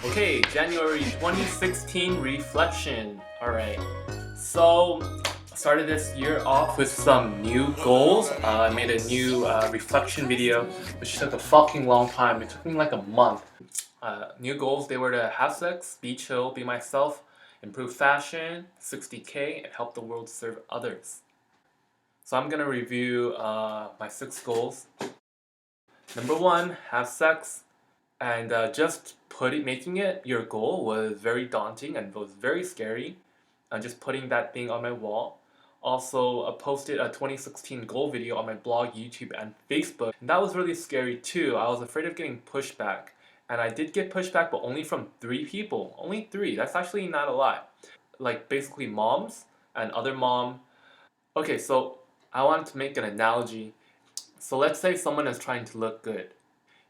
Okay, January 2016 reflection. Alright, so started this year off with some new goals. I made a new reflection video, which took a fucking long time. It took me like a month. New goals, they were to have sex, Beech Hill, be myself, improve fashion, 60K, and help the world serve others. So I'm gonna review my 6 goals. Number 1, have sex. And just making it your goal was very daunting and was very scary. Just putting that thing on my wall. Also, I posted a 2016 goal video on my blog, YouTube, and Facebook. And that was really scary too. I was afraid of getting pushback. And I did get pushback, but only from 3 people. Only 3. That's actually not a lot. Like basically moms and other mom. Okay, so I wanted to make an analogy. So let's say someone is trying to look good.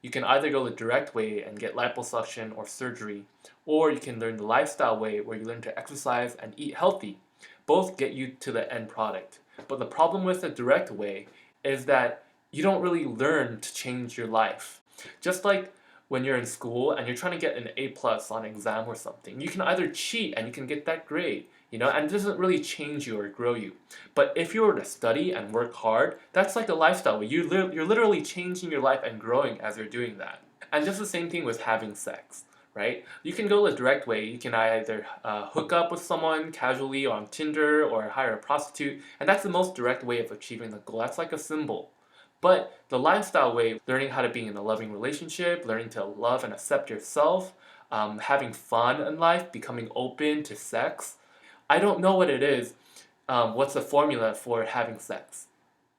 You can either go the direct way and get liposuction or surgery, or you can learn the lifestyle way where you learn to exercise and eat healthy. Both get you to the end product. But the problem with the direct way is that you don't really learn to change your life. Just like when you're in school and you're trying to get an A plus on an exam or something, you can either cheat and you can get that grade, and it doesn't really change you or grow you. But if you were to study and work hard, that's like a lifestyle. You're literally changing your life and growing as you're doing that. And just the same thing with having sex, right? You can go the direct way. You can either hook up with someone casually on Tinder or hire a prostitute, and that's the most direct way of achieving the goal. That's like a symbol. But the lifestyle way, learning how to be in a loving relationship, learning to love and accept yourself, having fun in life, becoming open to sex, I don't know what it is, what's the formula for having sex.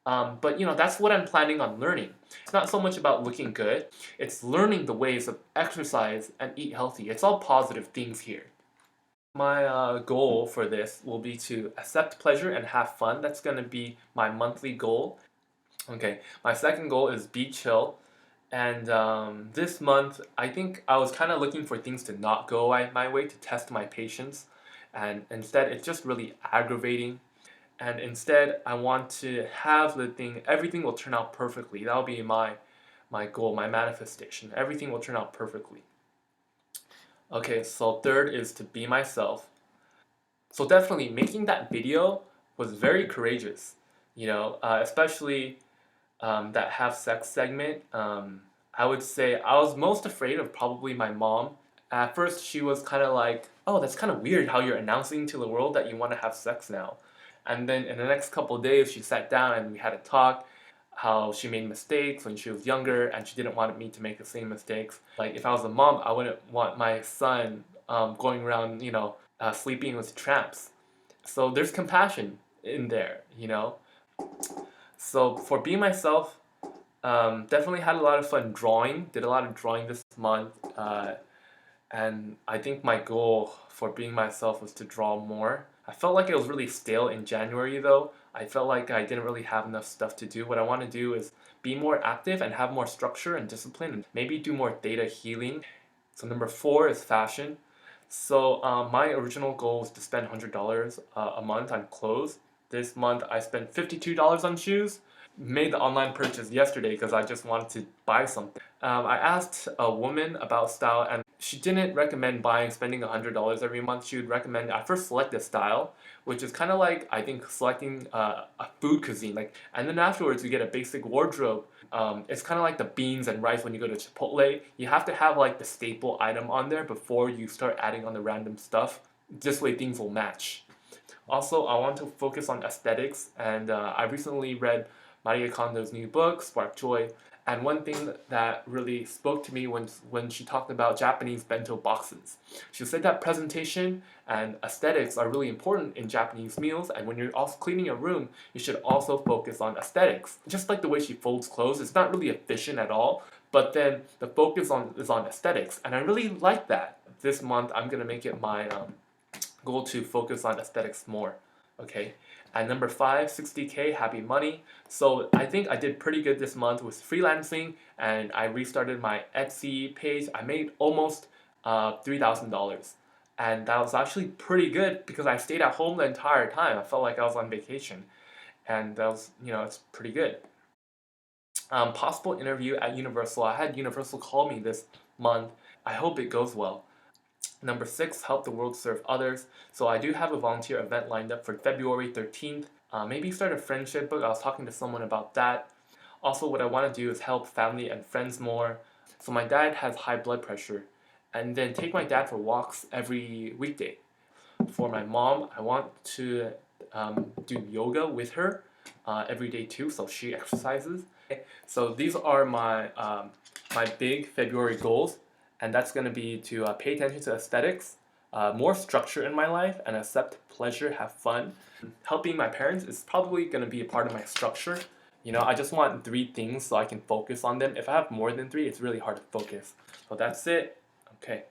But that's what I'm planning on learning. It's not so much about looking good, it's learning the ways of exercise and eat healthy. It's all positive things here. My goal for this will be to accept pleasure and have fun. That's going to be my monthly goal. Okay, my second goal is Beech Hill. And this month, I think I was kind of looking for things to not go my way to test my patience. And instead, it's just really aggravating. And instead, I want to have everything will turn out perfectly. That'll be my goal, my manifestation. Everything will turn out perfectly. Okay, so third is to be myself. So definitely making that video was very courageous, especially that have sex segment. I would say I was most afraid of probably my mom. At first, she was kind of like, "Oh, that's kind of weird how you're announcing to the world that you want to have sex now." And then in the next couple of days, she sat down and we had a talk. How she made mistakes when she was younger, and she didn't want me to make the same mistakes. Like if I was a mom, I wouldn't want my son going around, sleeping with tramps. So there's compassion in there. So for being myself, definitely had a lot of fun drawing. Did a lot of drawing this month, and I think my goal for being myself was to draw more. I felt like it was really stale in January though. I felt like I didn't really have enough stuff to do. What I want to do is be more active and have more structure and discipline, and maybe do more data healing. So number 4 is fashion. So my original goal was to spend $100 a month on clothes. This month I spent $52 on shoes. Made the online purchase yesterday because I just wanted to buy something. I asked a woman about style, and she didn't recommend spending $100 every month. She would recommend I first select a style, which is kind of like I think selecting a food cuisine. And then afterwards you get a basic wardrobe. It's kind of like the beans and rice when you go to Chipotle. You have to have like the staple item on there before you start adding on the random stuff. This way things will match. Also, I want to focus on aesthetics, and I recently read Maria Kondo's new book, Spark Joy, and one thing that really spoke to me when she talked about Japanese bento boxes. She said that presentation and aesthetics are really important in Japanese meals, and when you're also cleaning your room, you should also focus on aesthetics. Just like the way she folds clothes, it's not really efficient at all, but then the focus is on aesthetics, and I really like that. This month, I'm going to make it my goal to focus on aesthetics more. Okay, and number 5, 60K, happy money. So I think I did pretty good this month with freelancing, and I restarted my Etsy page. I made almost $3,000, and that was actually pretty good because I stayed at home the entire time. I felt like I was on vacation, and that was, it's pretty good. Possible interview at Universal. I had Universal call me this month, I hope it goes well. Number 6, help the world serve others. So I do have a volunteer event lined up for February 13th. Maybe start a friendship book. I was talking to someone about that. Also, what I want to do is help family and friends more. So my dad has high blood pressure, and then take my dad for walks every weekday. For my mom, I want to do yoga with her every day too, so she exercises. So these are my big February goals, and that's going to be to pay attention to aesthetics, more structure in my life, and accept pleasure, have fun. Helping my parents is probably going to be a part of my structure. You know, I just want 3 things so I can focus on them. If I have more than 3, it's really hard to focus. So that's it. Okay.